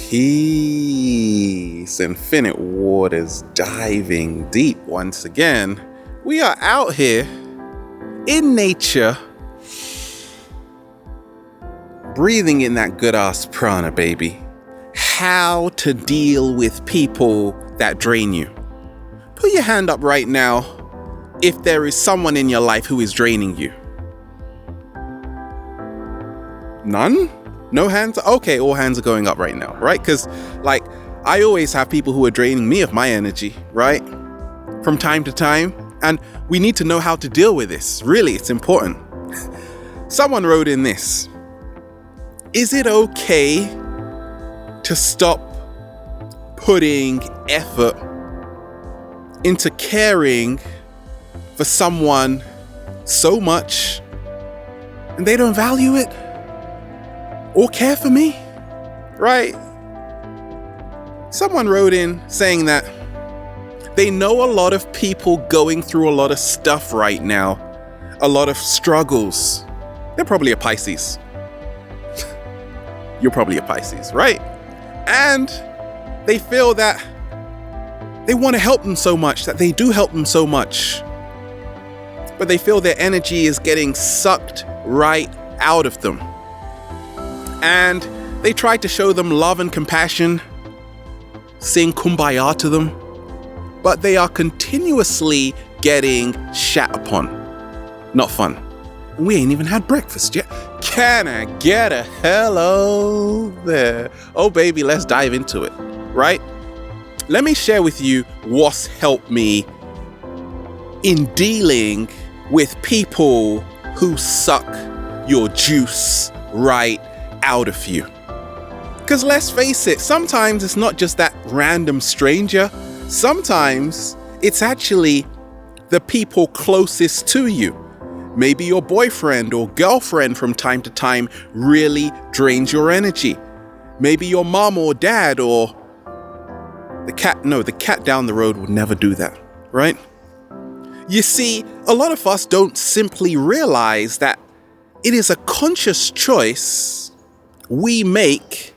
Peace, infinite waters diving deep once again. We are out here in nature, breathing in that good ass prana, baby. How to deal with people that drain you. Put your hand up right now if there is someone in your life who is draining you. None? No hands? Okay, all hands are going up right now, right? Because, I always have people who are draining me of my energy, right? From time to time. And we need to know how to deal with this. Really, it's important. Someone wrote in this. Is it okay to stop putting effort into caring for someone so much and they don't value it or care for me, right? Someone wrote in saying that they know a lot of people going through a lot of stuff right now, a lot of struggles. They're probably a Pisces. You're probably a Pisces, right? And they feel that they want to help them so much, that they do help them so much, but they feel their energy is getting sucked right out of them. And they try to show them love and compassion, sing kumbaya to them, but they are continuously getting shat upon. Not fun. And we ain't even had breakfast yet. Can I get a hello there? Oh baby, let's dive into it, right? Let me share with you what's helped me in dealing with people who suck your juice right out of you. Because let's face it, sometimes it's not just that random stranger. Sometimes it's actually the people closest to you. Maybe your boyfriend or girlfriend from time to time really drains your energy. Maybe your mom or dad or the cat. No, the cat down the road would never do that, right? You see, a lot of us don't simply realize that it is a conscious choice we make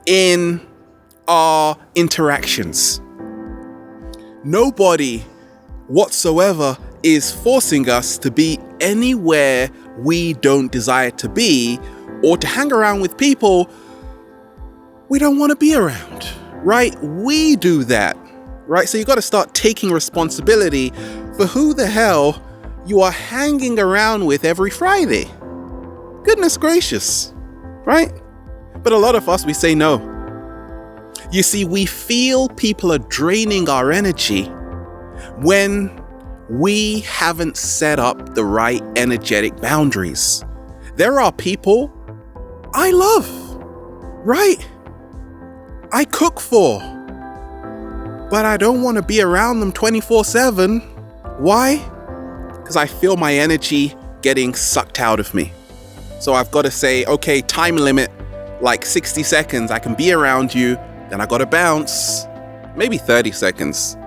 in our interactions. Nobody whatsoever is forcing us to be anywhere we don't desire to be or to hang around with people we don't want to be around, right? We do that, right? So you got to start taking responsibility for who the hell you are hanging around with every Friday. Goodness gracious, right? But a lot of us, we say no. You see, we feel people are draining our energy when we haven't set up the right energetic boundaries. There are people I love, right? I cook for, but I don't want to be around them 24/7. Why? Because I feel my energy getting sucked out of me. So I've got to say, okay, time limit, like 60 seconds. I can be around you, then I got to bounce. Maybe 30 seconds,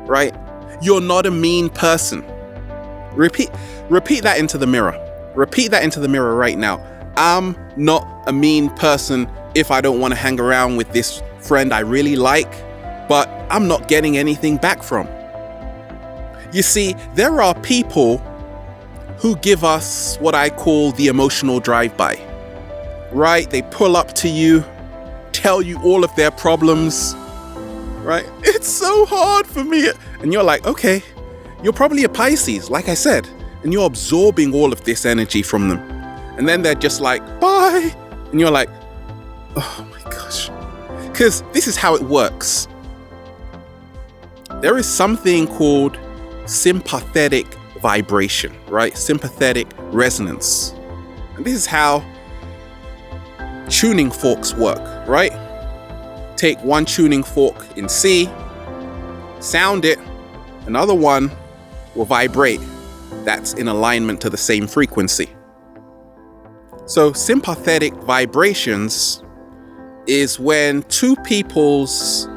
right? You're not a mean person. Repeat that into the mirror. Repeat that into the mirror right now. I'm not a mean person if I don't want to hang around with this friend I really like, but I'm not getting anything back from. You see, there are people who give us what I call the emotional drive-by, right? They pull up to you, tell you all of their problems, right? It's so hard for me. And you're like, okay, you're probably a Pisces, like I said, and you're absorbing all of this energy from them. And then they're just like, bye. And you're like, oh my gosh. Because this is how it works. There is something called sympathetic vibration, right? Sympathetic resonance. And this is how tuning forks work, right? Take one tuning fork in C, sound it, another one will vibrate. That's in alignment to the same frequency. So sympathetic vibrations is when two people's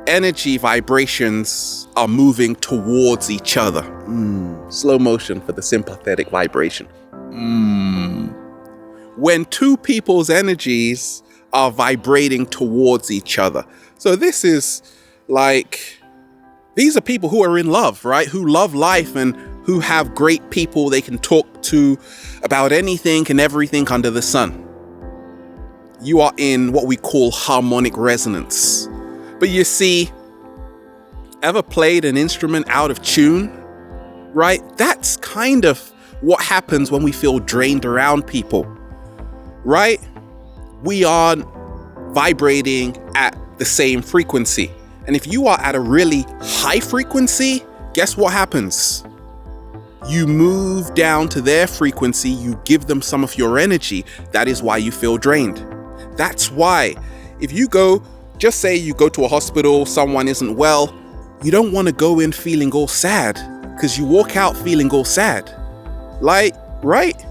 energy vibrations are moving towards each other. Slow motion for the sympathetic vibration. When two people's energies are vibrating towards each other. So this is like, these are people who are in love, right? Who love life and who have great people they can talk to about anything and everything under the sun. You are in what we call harmonic resonance. But you see, ever played an instrument out of tune? Right? That's kind of what happens when we feel drained around people, right? We aren't vibrating at the same frequency. And if you are at a really high frequency, guess what happens? You move down to their frequency, you give them some of your energy. That is why you feel drained. That's why if you go, just say you go to a hospital, someone isn't well, you don't want to go in feeling all sad, because you walk out feeling all sad. Like, right?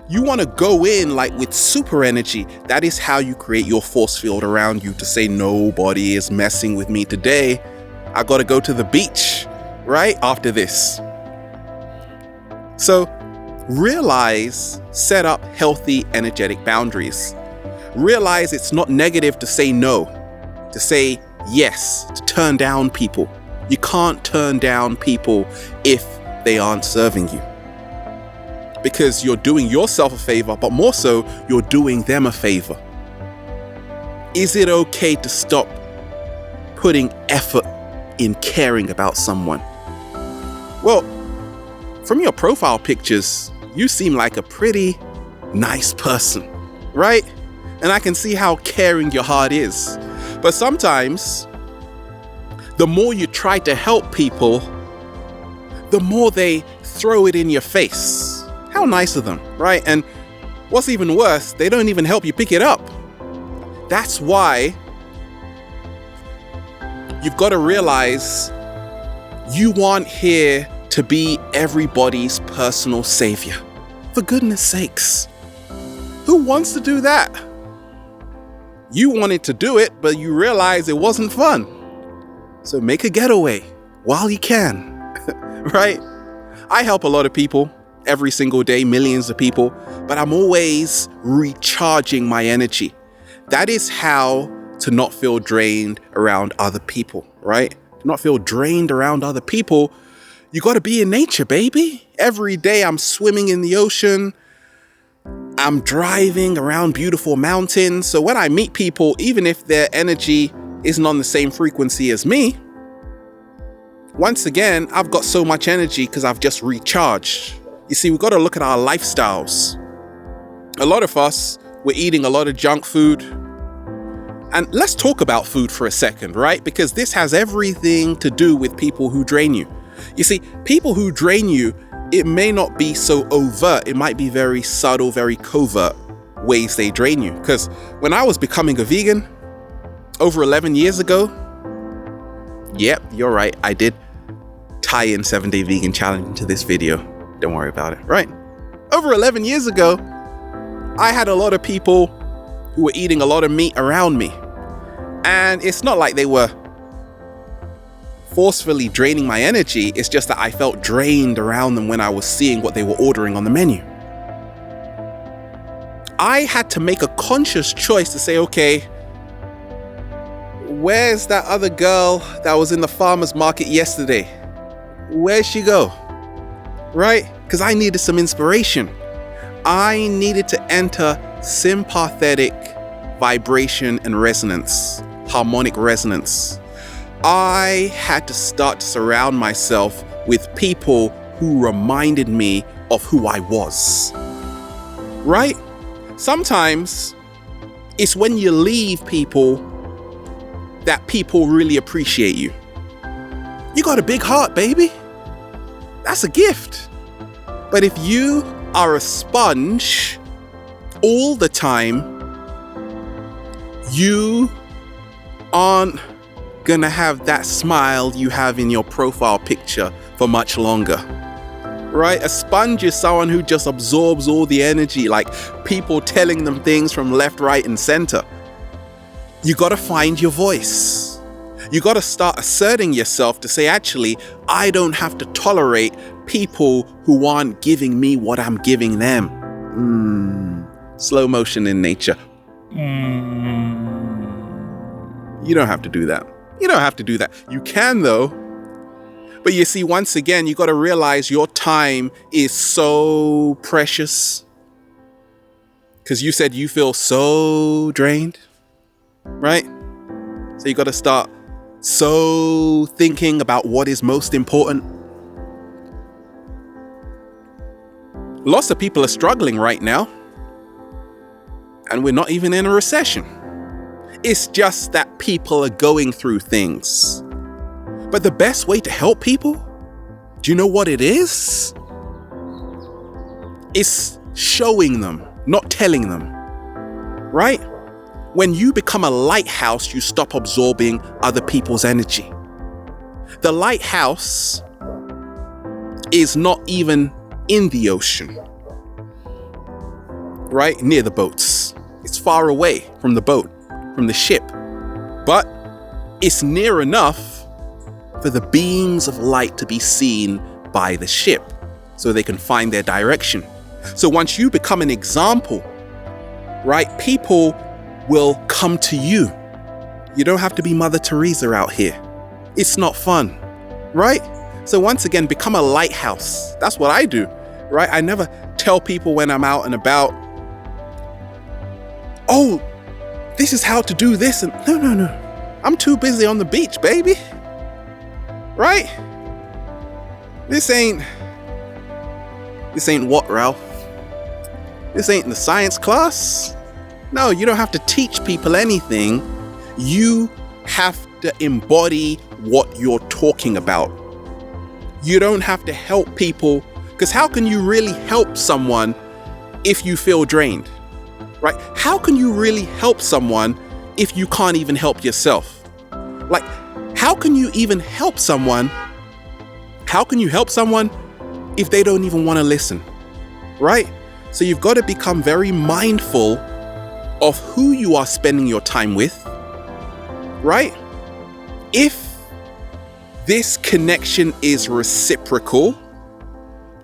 You want to go in like with super energy. That is how you create your force field around you to say, nobody is messing with me today. I got to go to the beach, right? After this. So realize, set up healthy energetic boundaries. Realize it's not negative to say no, to say yes, to turn down people. You can't turn down people if they aren't serving you. Because you're doing yourself a favor, but more so, you're doing them a favor. Is it okay to stop putting effort in caring about someone? Well, from your profile pictures, you seem like a pretty nice person, right? And I can see how caring your heart is. But sometimes, the more you try to help people, the more they throw it in your face. How nice of them, right? And what's even worse, they don't even help you pick it up. That's why you've got to realize you aren't here to be everybody's personal savior. For goodness sakes, who wants to do that? You wanted to do it, but you realize it wasn't fun. So make a getaway while you can, right? I help a lot of people every single day, millions of people, but I'm always recharging my energy. That is how to not feel drained around other people, right? To not feel drained around other people, you got to be in nature, baby. Every day I'm swimming in the ocean. I'm driving around beautiful mountains. So when I meet people, even if their energy isn't on the same frequency as me, once again, I've got so much energy because I've just recharged. You see, we've got to look at our lifestyles. A lot of us, we're eating a lot of junk food. And let's talk about food for a second, right? Because this has everything to do with people who drain you. You see, people who drain you, it may not be so overt. It might be very subtle, very covert ways they drain you. Because when I was becoming a vegan over 11 years ago, yep, you're right, I did tie in 7-Day Vegan Challenge into this video. Don't worry about it, right? Over 11 years ago, I had a lot of people who were eating a lot of meat around me. And it's not like they were forcefully draining my energy. It's just that I felt drained around them when I was seeing what they were ordering on the menu. I had to make a conscious choice to say, okay, where's that other girl that was in the farmer's market yesterday? Where'd she go? Right? Because I needed some inspiration. I needed to enter sympathetic vibration and resonance, harmonic resonance. I had to start to surround myself with people who reminded me of who I was. Right? Sometimes it's when you leave people that people really appreciate you. You got a big heart, baby. That's a gift. But if you are a sponge all the time, you aren't gonna have that smile you have in your profile picture for much longer. Right? A sponge is someone who just absorbs all the energy, like people telling them things from left, right, and center. You gotta find your voice. You gotta start asserting yourself to say, actually, I don't have to tolerate people who aren't giving me what I'm giving them. Slow motion in nature. You don't have to do that. You don't have to do that. You can though. But you see, once again, you got to realize your time is so precious. Because you said you feel so drained, right? So you got to start so thinking about what is most important. Lots of people are struggling right now. And we're not even in a recession. It's just that people are going through things. But the best way to help people, do you know what it is? It's showing them, not telling them, right? When you become a lighthouse, you stop absorbing other people's energy. The lighthouse is not even in the ocean, right? Near the boats. It's far away from the boat, from the ship. But it's near enough for the beams of light to be seen by the ship so they can find their direction. So once you become an example, right, people will come to you. You don't have to be Mother Teresa out here. It's not fun, right? So once again, become a lighthouse. That's what I do, right? I never tell people when I'm out and about, oh, this is how to do this. And no. I'm too busy on the beach, baby. Right? This ain't what, Ralph? This ain't the science class. No, you don't have to teach people anything. You have to embody what you're talking about. You don't have to help people, because how can you really help someone if you feel drained? Right? How can you really help someone if you can't even help yourself? Like, how can you even help someone? How can you help someone if they don't even want to listen? Right? So you've got to become very mindful of who you are spending your time with. Right? If this connection is reciprocal,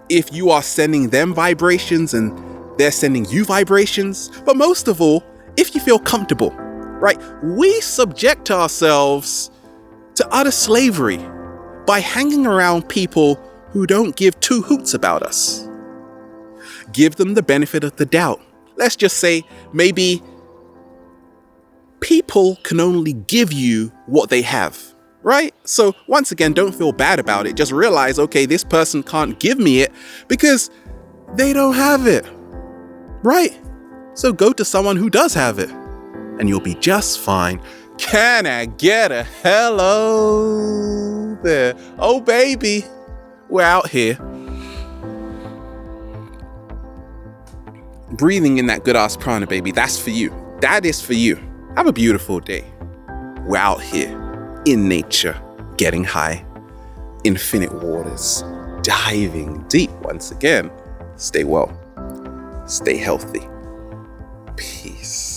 if you are sending them vibrations and they're sending you vibrations, but most of all, if you feel comfortable, right? We subject ourselves to utter slavery by hanging around people who don't give two hoots about us. Give them the benefit of the doubt. Let's just say maybe people can only give you what they have, right? So once again, don't feel bad about it. Just realize, okay, this person can't give me it because they don't have it. Right? So go to someone who does have it and you'll be just fine. Can I get a hello there? Oh, baby, we're out here. Breathing in that good ass prana, baby. That's for you. That is for you. Have a beautiful day. We're out here in nature, getting high, infinite waters, diving deep once again. Stay well. Stay healthy. Peace.